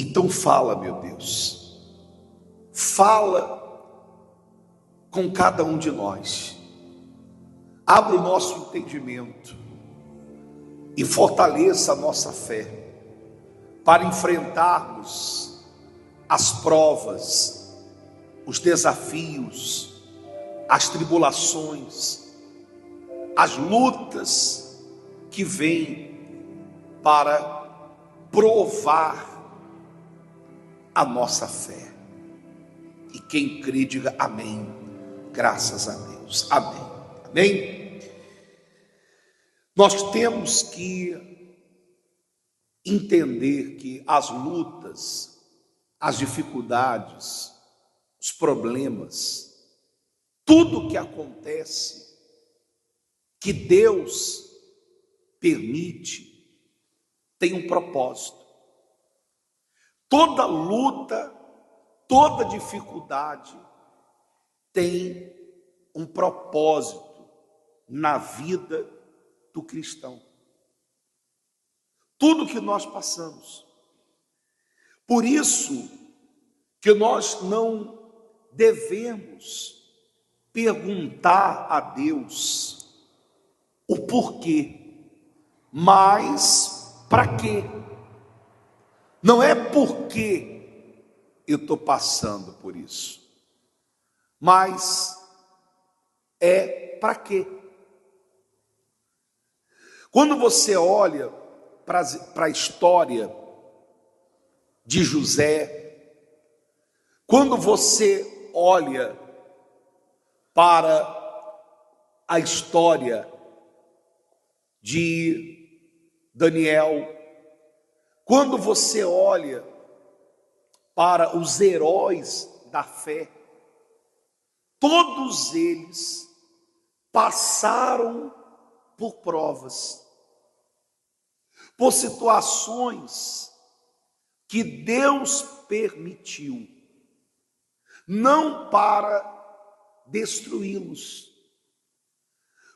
Então fala, meu Deus, fala com cada um de nós, abra o nosso entendimento e fortaleça a nossa fé para enfrentarmos as provas, os desafios, as tribulações, as lutas que vêm para provar a nossa fé. E quem crê, diga amém, graças a Deus, amém, amém. Nós temos que entender que as lutas, as dificuldades, os problemas, tudo que acontece, que Deus permite, tem um propósito. Toda luta, toda dificuldade tem um propósito na vida do cristão. Tudo que nós passamos. Por isso que nós não devemos perguntar a Deus o porquê, mas para quê. Não é porque eu estou passando por isso, mas é para quê. Quando você olha para a história de José, quando você olha para a história de Daniel, quando você olha para os heróis da fé, todos eles passaram por provas, por situações que Deus permitiu, não para destruí-los,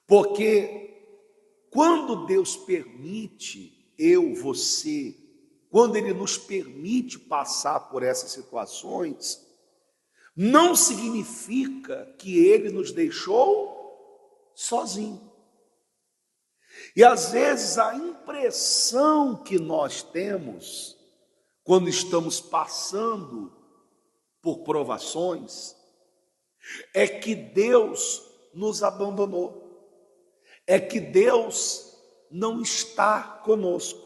porque quando Deus permite você, quando Ele nos permite passar por essas situações, não significa que Ele nos deixou sozinho. E às vezes a impressão que nós temos quando estamos passando por provações é que Deus nos abandonou, é que Deus não está conosco,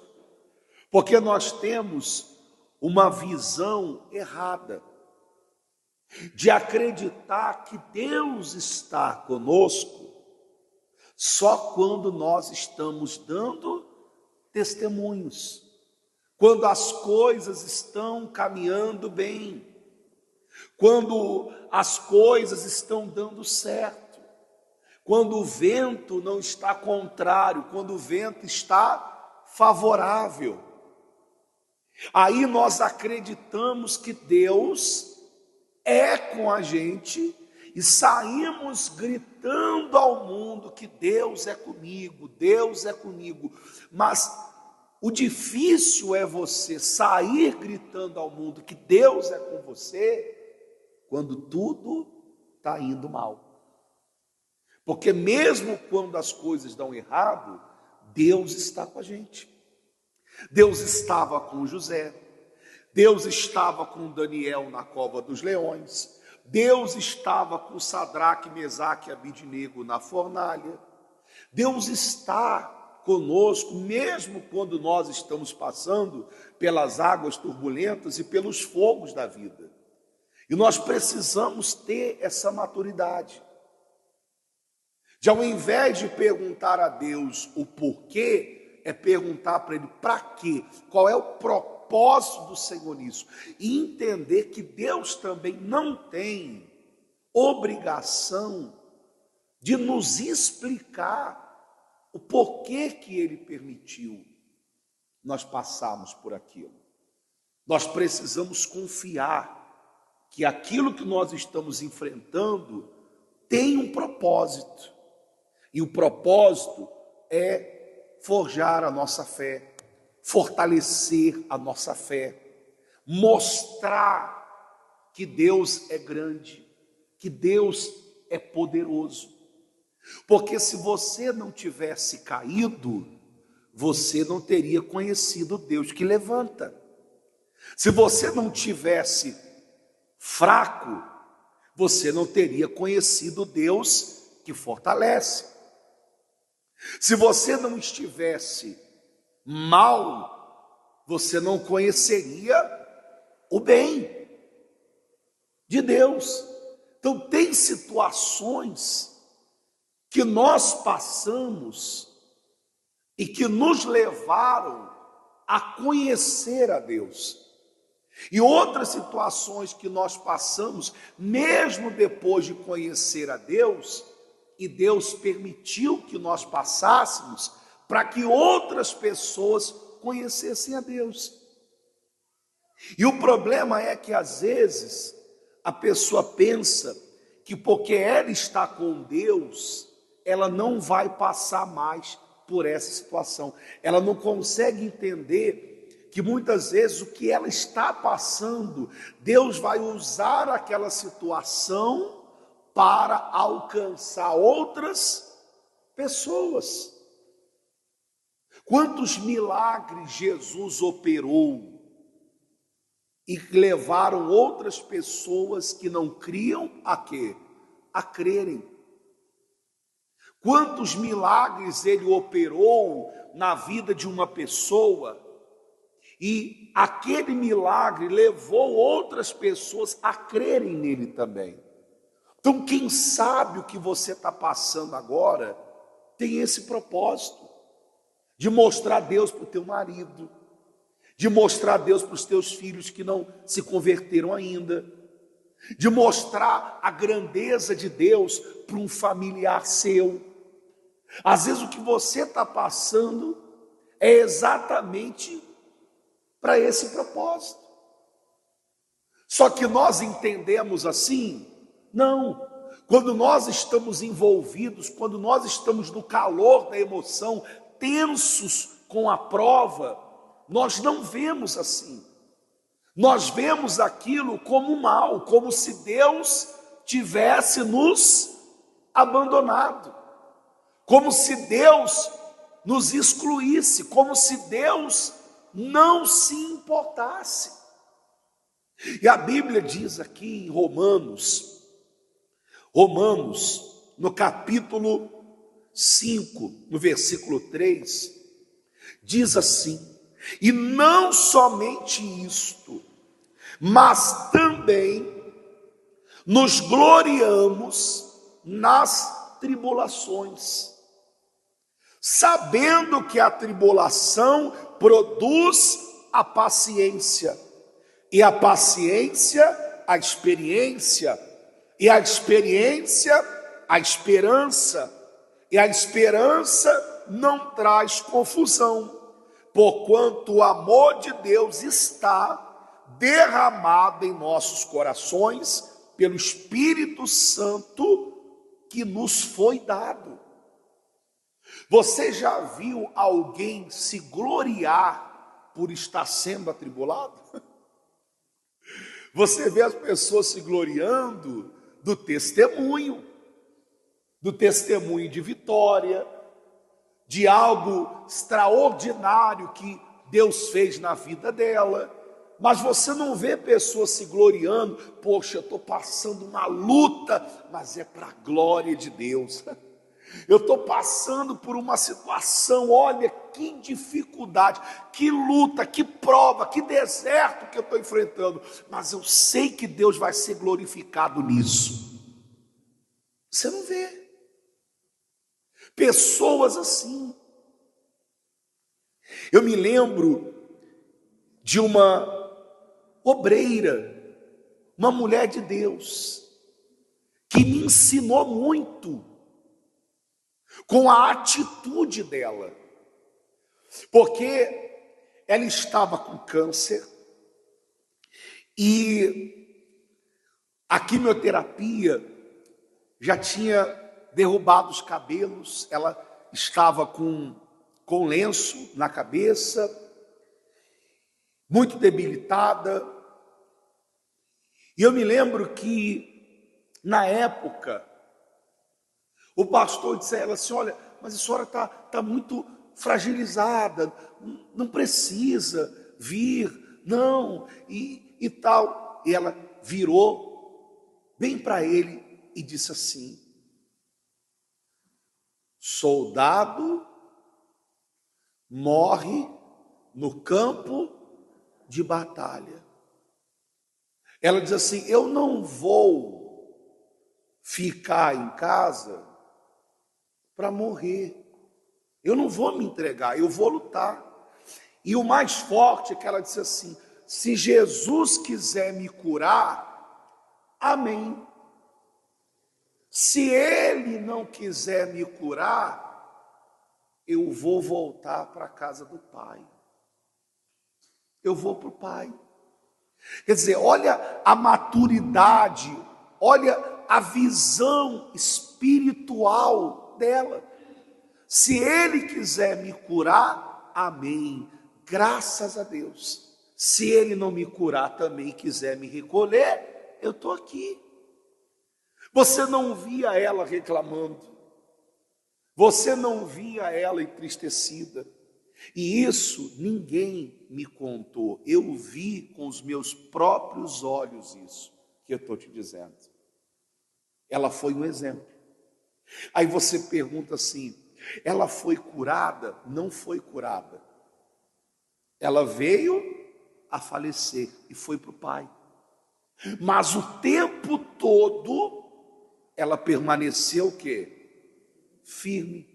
porque nós temos uma visão errada de acreditar que Deus está conosco só quando nós estamos dando testemunhos, quando as coisas estão caminhando bem, quando as coisas estão dando certo, quando o vento não está contrário, quando o vento está favorável. Aí nós acreditamos que Deus é com a gente e saímos gritando ao mundo que Deus é comigo, Deus é comigo. Mas o difícil é você sair gritando ao mundo que Deus é com você quando tudo está indo mal. Porque mesmo quando as coisas dão errado, Deus está com a gente. Deus estava com José, Deus estava com Daniel na cova dos leões, Deus estava com Sadraque, Mesaque e Abidnego na fornalha. Deus está conosco mesmo quando nós estamos passando pelas águas turbulentas e pelos fogos da vida. E nós precisamos ter essa maturidade de, ao invés de perguntar a Deus o porquê, é perguntar para Ele para quê, qual é o propósito do Senhor nisso, e entender que Deus também não tem obrigação de nos explicar o porquê que Ele permitiu nós passarmos por aquilo. Nós precisamos confiar que aquilo que nós estamos enfrentando tem um propósito, e o propósito é forjar a nossa fé, fortalecer a nossa fé, mostrar que Deus é grande, que Deus é poderoso. Porque se você não tivesse caído, você não teria conhecido Deus que levanta. Se você não tivesse fraco, você não teria conhecido Deus que fortalece. Se você não estivesse mal, você não conheceria o bem de Deus. Então tem situações que nós passamos e que nos levaram a conhecer a Deus. E outras situações que nós passamos, mesmo depois de conhecer a Deus, e Deus permitiu que nós passássemos, para que outras pessoas conhecessem a Deus. E o problema é que às vezes a pessoa pensa que porque ela está com Deus, ela não vai passar mais por essa situação. Ela não consegue entender que muitas vezes o que ela está passando, Deus vai usar aquela situação para alcançar outras pessoas. Quantos milagres Jesus operou e levaram outras pessoas que não criam a quê? A crerem. Quantos milagres ele operou na vida de uma pessoa e aquele milagre levou outras pessoas a crerem nele também. Então, quem sabe o que você está passando agora tem esse propósito de mostrar Deus para o teu marido, de mostrar Deus para os teus filhos que não se converteram ainda, de mostrar a grandeza de Deus para um familiar seu. Às vezes o que você está passando é exatamente para esse propósito. Só que nós entendemos assim? Não. Quando nós estamos envolvidos, quando nós estamos no calor da emoção, tensos com a prova, nós não vemos assim. Nós vemos aquilo como mal, como se Deus tivesse nos abandonado, como se Deus nos excluísse, como se Deus não se importasse. E a Bíblia diz aqui em Romanos, no capítulo 5, no versículo 3, diz assim: e não somente isto, mas também nos gloriamos nas tribulações, sabendo que a tribulação produz a paciência, e a paciência, a experiência, e a experiência, a esperança, e a esperança não traz confusão, porquanto o amor de Deus está derramado em nossos corações pelo Espírito Santo que nos foi dado. Você já viu alguém se gloriar por estar sendo atribulado? Você vê as pessoas se gloriando do testemunho de vitória, de algo extraordinário que Deus fez na vida dela. Mas você não vê pessoas se gloriando: poxa, eu estou passando uma luta, mas é para a glória de Deus. Eu estou passando por uma situação, olha que dificuldade, que luta, que prova, que deserto que eu estou enfrentando, mas eu sei que Deus vai ser glorificado nisso. Você não vê pessoas assim. Eu me lembro de uma obreira, uma mulher de Deus, que me ensinou muito com a atitude dela, porque ela estava com câncer e a quimioterapia já tinha derrubado os cabelos, ela estava com lenço na cabeça, muito debilitada, E eu me lembro que, na época, o pastor disse a ela assim: olha, mas a senhora está muito fragilizada, não precisa vir, não, e tal. E ela virou bem para ele e disse assim: soldado morre no campo de batalha. Ela diz assim: eu não vou ficar em casa para morrer, eu não vou me entregar, eu vou lutar. E o mais forte é que ela disse assim: se Jesus quiser me curar, amém. Se ele não quiser me curar, eu vou voltar para a casa do Pai. Eu vou para o Pai. Quer dizer, olha a maturidade, olha a visão espiritual dela. Se ele quiser me curar, amém, graças a Deus. Se ele não me curar também, quiser me recolher, eu estou aqui. Você não via ela reclamando, você não via ela entristecida, e isso ninguém me contou, eu vi com os meus próprios olhos isso que eu estou te dizendo. Ela foi um exemplo. Aí você pergunta assim: ela foi curada? Não foi curada. Ela veio a falecer e foi para o Pai. Mas o tempo todo ela permaneceu o quê? Firme.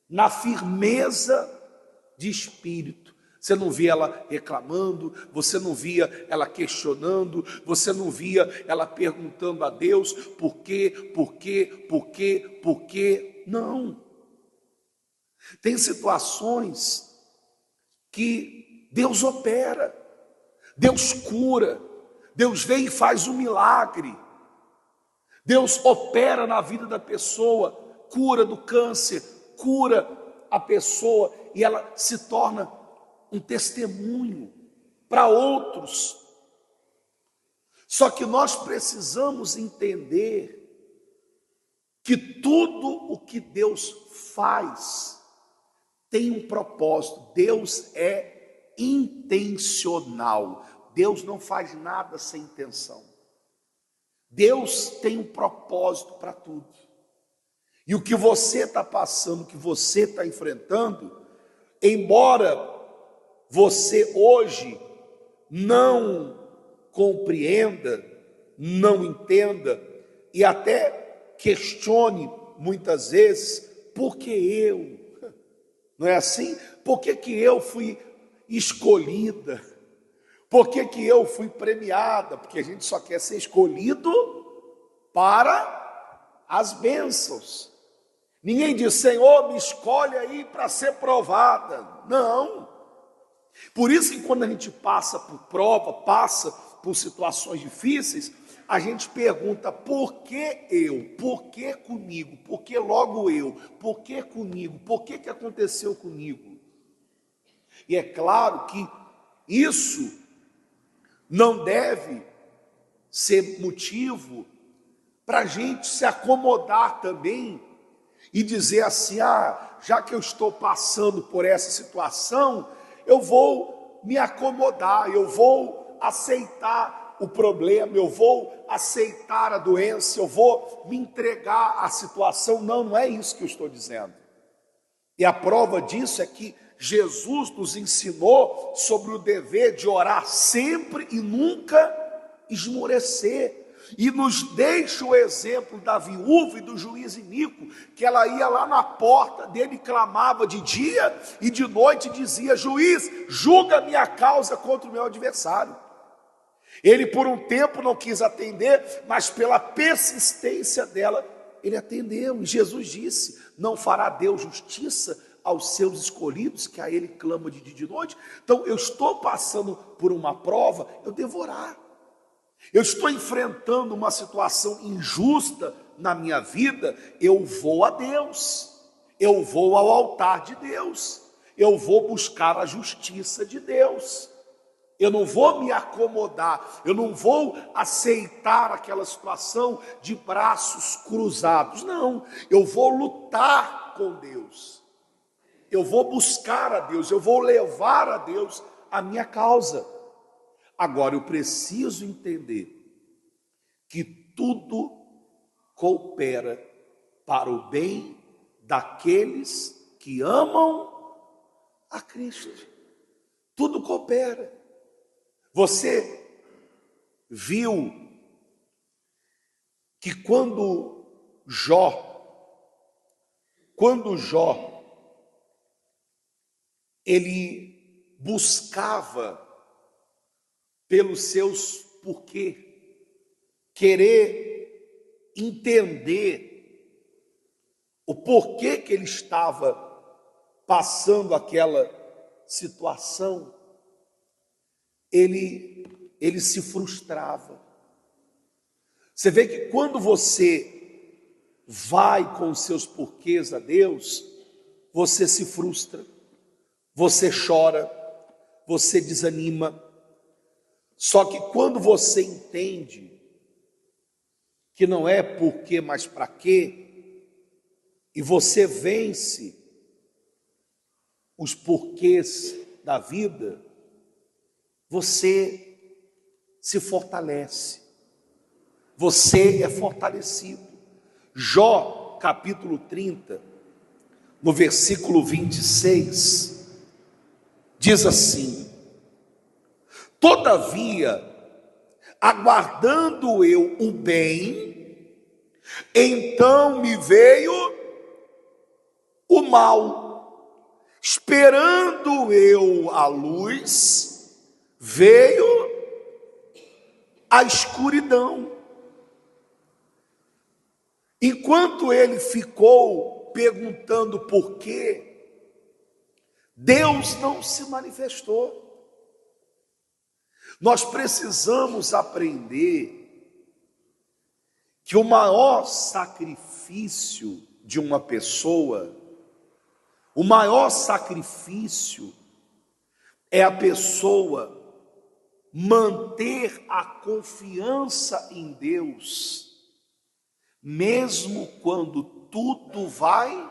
Na firmeza de espírito. Você não via ela reclamando, você não via ela questionando, você não via ela perguntando a Deus por quê, por quê, por quê, por quê. Não. Tem situações que Deus opera, Deus cura, Deus vem e faz um milagre. Deus opera na vida da pessoa, cura do câncer, cura a pessoa e ela se torna um testemunho para outros. Só que nós precisamos entender que tudo o que Deus faz tem um propósito. Deus é intencional. Deus não faz nada sem intenção. Deus tem um propósito para tudo. E o que você está passando, o que você está enfrentando, embora você hoje não compreenda, não entenda e até questione muitas vezes: por que eu? Não é assim? Por que eu fui escolhida? Por que eu fui premiada? Porque a gente só quer ser escolhido para as bênçãos. Ninguém diz: Senhor, me escolhe aí para ser provada. Não. Por isso que quando a gente passa por prova, passa por situações difíceis, a gente pergunta: por que eu? Por que comigo? Por que logo eu? Por que comigo? Por que aconteceu comigo? E é claro que isso não deve ser motivo para a gente se acomodar também e dizer assim: já que eu estou passando por essa situação, eu vou me acomodar, eu vou aceitar o problema, eu vou aceitar a doença, eu vou me entregar à situação. Não, não é isso que eu estou dizendo. E a prova disso é que Jesus nos ensinou sobre o dever de orar sempre e nunca esmorecer. E nos deixa o exemplo da viúva e do juiz iníquo, que ela ia lá na porta dele, clamava de dia e de noite, dizia: juiz, julga a minha causa contra o meu adversário. Ele por um tempo não quis atender, mas pela persistência dela, ele atendeu. E Jesus disse: não fará Deus justiça aos seus escolhidos, que a ele clama de dia e de noite? Então eu estou passando por uma prova, eu devo orar. Eu estou enfrentando uma situação injusta na minha vida, eu vou a Deus, eu vou ao altar de Deus, eu vou buscar a justiça de Deus, Eu não vou me acomodar, eu não vou aceitar aquela situação de braços cruzados. Não, eu vou lutar com Deus. Eu vou buscar a Deus, eu vou levar a Deus a minha causa. Agora eu preciso entender que tudo coopera para o bem daqueles que amam a Cristo. Tudo coopera. Você viu que quando Jó, ele buscava pelos seus porquê, querer entender o porquê que ele estava passando aquela situação, ele se frustrava. Você vê que quando você vai com os seus porquês a Deus, você se frustra, você chora, você desanima. Só que quando você entende que não é porquê, mas para quê, e você vence os porquês da vida, você se fortalece, você é fortalecido. Jó, capítulo 30, no versículo 26, diz assim: todavia, aguardando eu o bem, então me veio o mal. Esperando eu a luz, veio a escuridão. Enquanto ele ficou perguntando por quê, Deus não se manifestou. Nós precisamos aprender que o maior sacrifício de uma pessoa, o maior sacrifício é a pessoa manter a confiança em Deus, mesmo quando tudo vai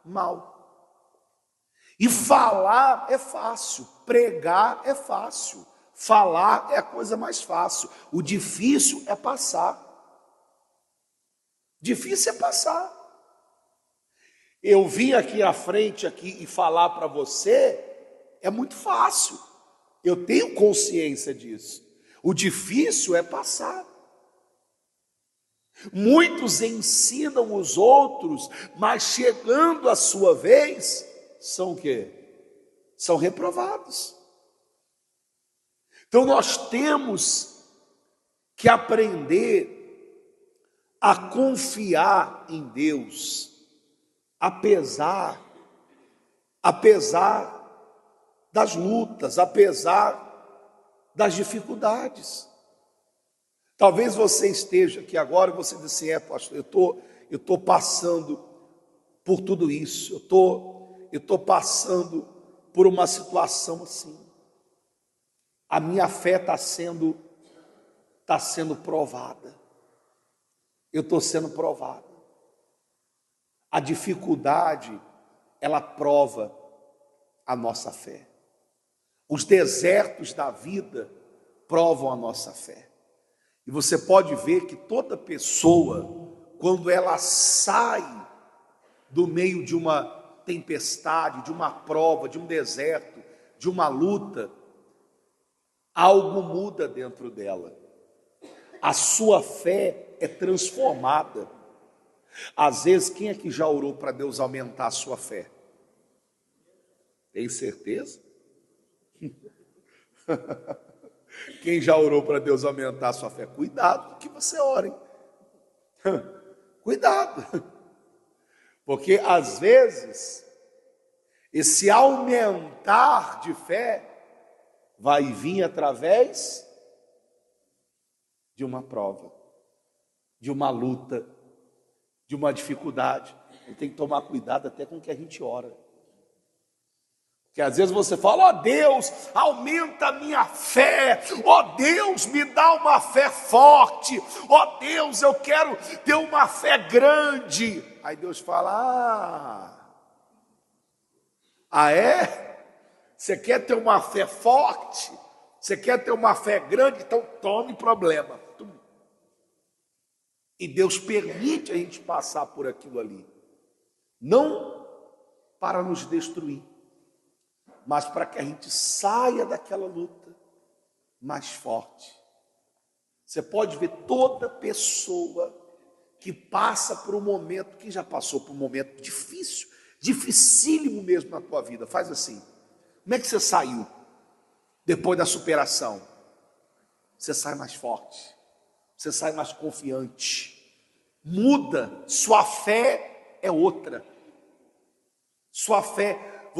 mal. E falar é fácil, pregar é fácil, falar é a coisa mais fácil. O difícil é passar. Difícil é passar. Eu vim aqui à frente e falar para você é muito fácil. Eu tenho consciência disso. O difícil é passar. Muitos ensinam os outros, mas chegando a sua vez, são o quê? São reprovados. Então nós temos que aprender a confiar em Deus, apesar das lutas, apesar das dificuldades. Talvez você esteja aqui agora e você diz assim: pastor, eu tô passando por tudo isso, eu tô passando por uma situação assim. A minha fé está sendo provada. Eu estou sendo provado. A dificuldade, ela prova a nossa fé. Os desertos da vida provam a nossa fé. E você pode ver que toda pessoa, quando ela sai do meio de uma tempestade, de uma prova, de um deserto, de uma luta, algo muda dentro dela. A sua fé é transformada. Às vezes, quem é que já orou para Deus aumentar a sua fé? Tem certeza? Quem já orou para Deus aumentar a sua fé? Cuidado com o que você ora, hein? Cuidado. Porque às vezes, esse aumentar de fé vai vir através de uma prova, de uma luta, de uma dificuldade. A gente tem que tomar cuidado até com o que a gente ora. Que às vezes você fala, ó Deus, aumenta a minha fé, ó Deus, me dá uma fé forte, ó Deus, eu quero ter uma fé grande. Aí Deus fala, é? Você quer ter uma fé forte? Você quer ter uma fé grande? Então tome problema. E Deus permite a gente passar por aquilo ali, não para nos destruir, mas para que a gente saia daquela luta mais forte. Você pode ver toda pessoa que passa por um momento, que já passou por um momento difícil, dificílimo mesmo na tua vida, faz assim, como é que você saiu depois da superação? Você sai mais forte, você sai mais confiante, muda, sua fé é outra, sua fé,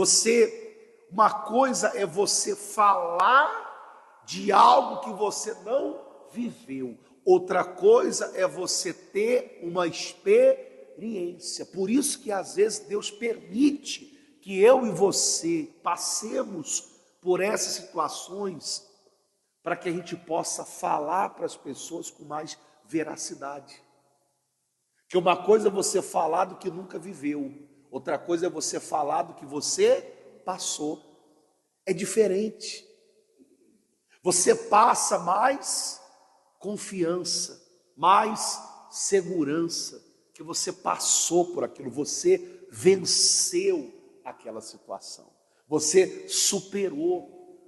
uma coisa é você falar de algo que você não viveu, outra coisa é você ter uma experiência. Por isso que às vezes Deus permite que eu e você passemos por essas situações, para que a gente possa falar para as pessoas com mais veracidade. Que uma coisa é você falar do que nunca viveu, outra coisa é você falar do que você passou. É diferente. Você passa mais confiança, mais segurança, que você passou por aquilo, você venceu aquela situação, você superou.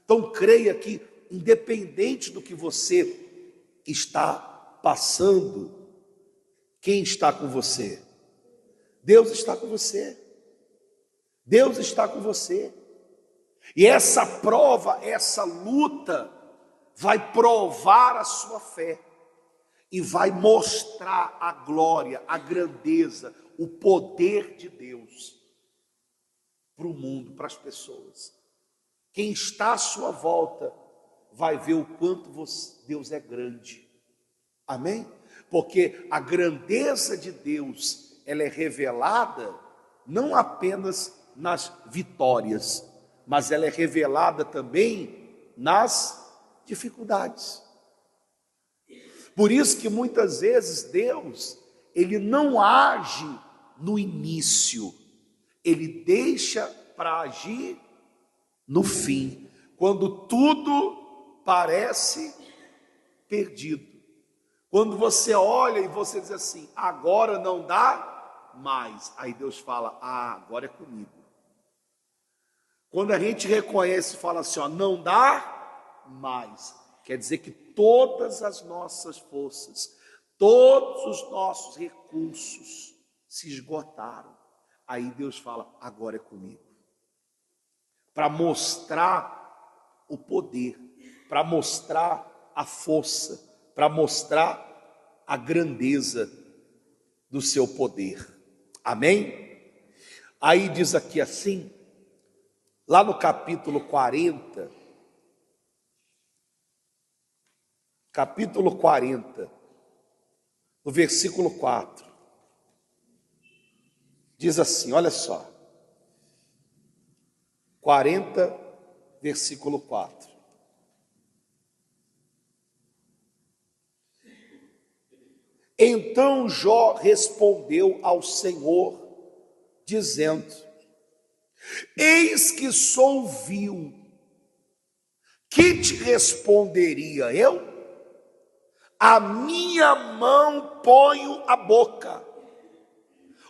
Então creia que, independente do que você está passando, quem está com você? Deus está com você. Deus está com você. E essa prova, essa luta, vai provar a sua fé e vai mostrar a glória, a grandeza, o poder de Deus para o mundo, para as pessoas. Quem está à sua volta vai ver o quanto Deus é grande. Amém? Porque a grandeza de Deus, ela é revelada não apenas nas vitórias, mas ela é revelada também nas dificuldades. Por isso que muitas vezes Deus, ele não age no início, ele deixa para agir no fim, quando tudo parece perdido. Quando você olha e você diz assim, agora não dá mais. Aí Deus fala, agora é comigo. Quando a gente reconhece e fala assim, não dá mais, quer dizer que todas as nossas forças, todos os nossos recursos se esgotaram. Aí Deus fala, agora é comigo. Para mostrar o poder, para mostrar a força, para mostrar a grandeza do seu poder. Amém? Aí diz aqui assim, lá no capítulo 40, no versículo 4, diz assim, olha só, 40, versículo 4. Então Jó respondeu ao Senhor, dizendo, eis que sou vil, que te responderia eu? A minha mão ponho à boca,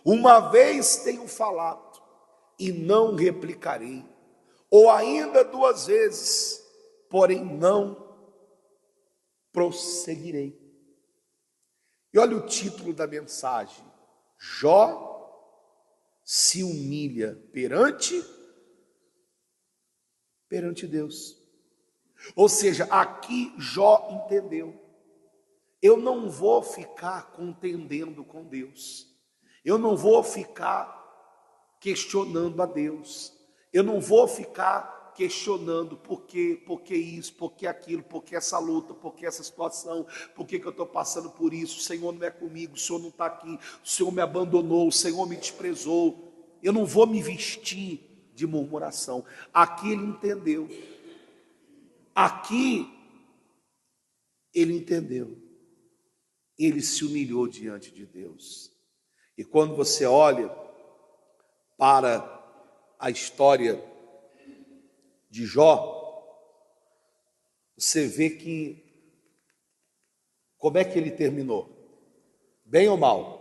uma vez tenho falado, e não replicarei, ou ainda 2 vezes, porém não prosseguirei. E olha o título da mensagem, Jó se humilha perante Deus. Ou seja, aqui Jó entendeu, eu não vou ficar contendendo com Deus, eu não vou ficar questionando a Deus, eu não vou ficar questionando por que isso, por que aquilo, por que essa luta, por que essa situação, por que eu estou passando por isso, o Senhor não é comigo, o Senhor não está aqui, o Senhor me abandonou, o Senhor me desprezou. Eu não vou me vestir de murmuração. Aqui ele entendeu. Aqui ele entendeu. Ele se humilhou diante de Deus. E quando você olha para a história de Jó, você vê que como é que ele terminou? Bem ou mal?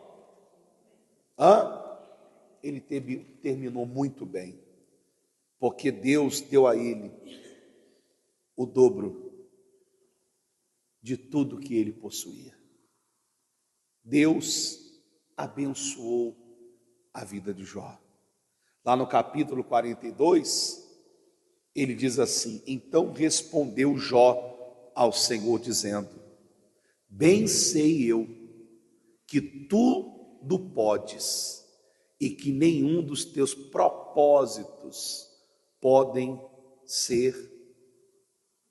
Ele terminou muito bem, porque Deus deu a ele o dobro de tudo que ele possuía. Deus abençoou a vida de Jó. Lá no capítulo 42, ele diz assim: então respondeu Jó ao Senhor, dizendo: bem sei eu que tudo podes e que nenhum dos teus propósitos podem ser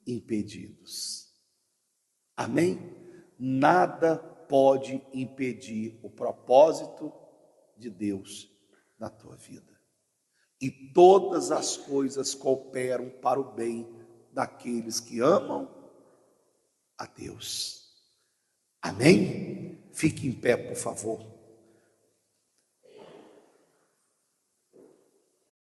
impedidos. Amém? Nada pode impedir o propósito de Deus na tua vida. E todas as coisas cooperam para o bem daqueles que amam a Deus. Amém? Fique em pé, por favor.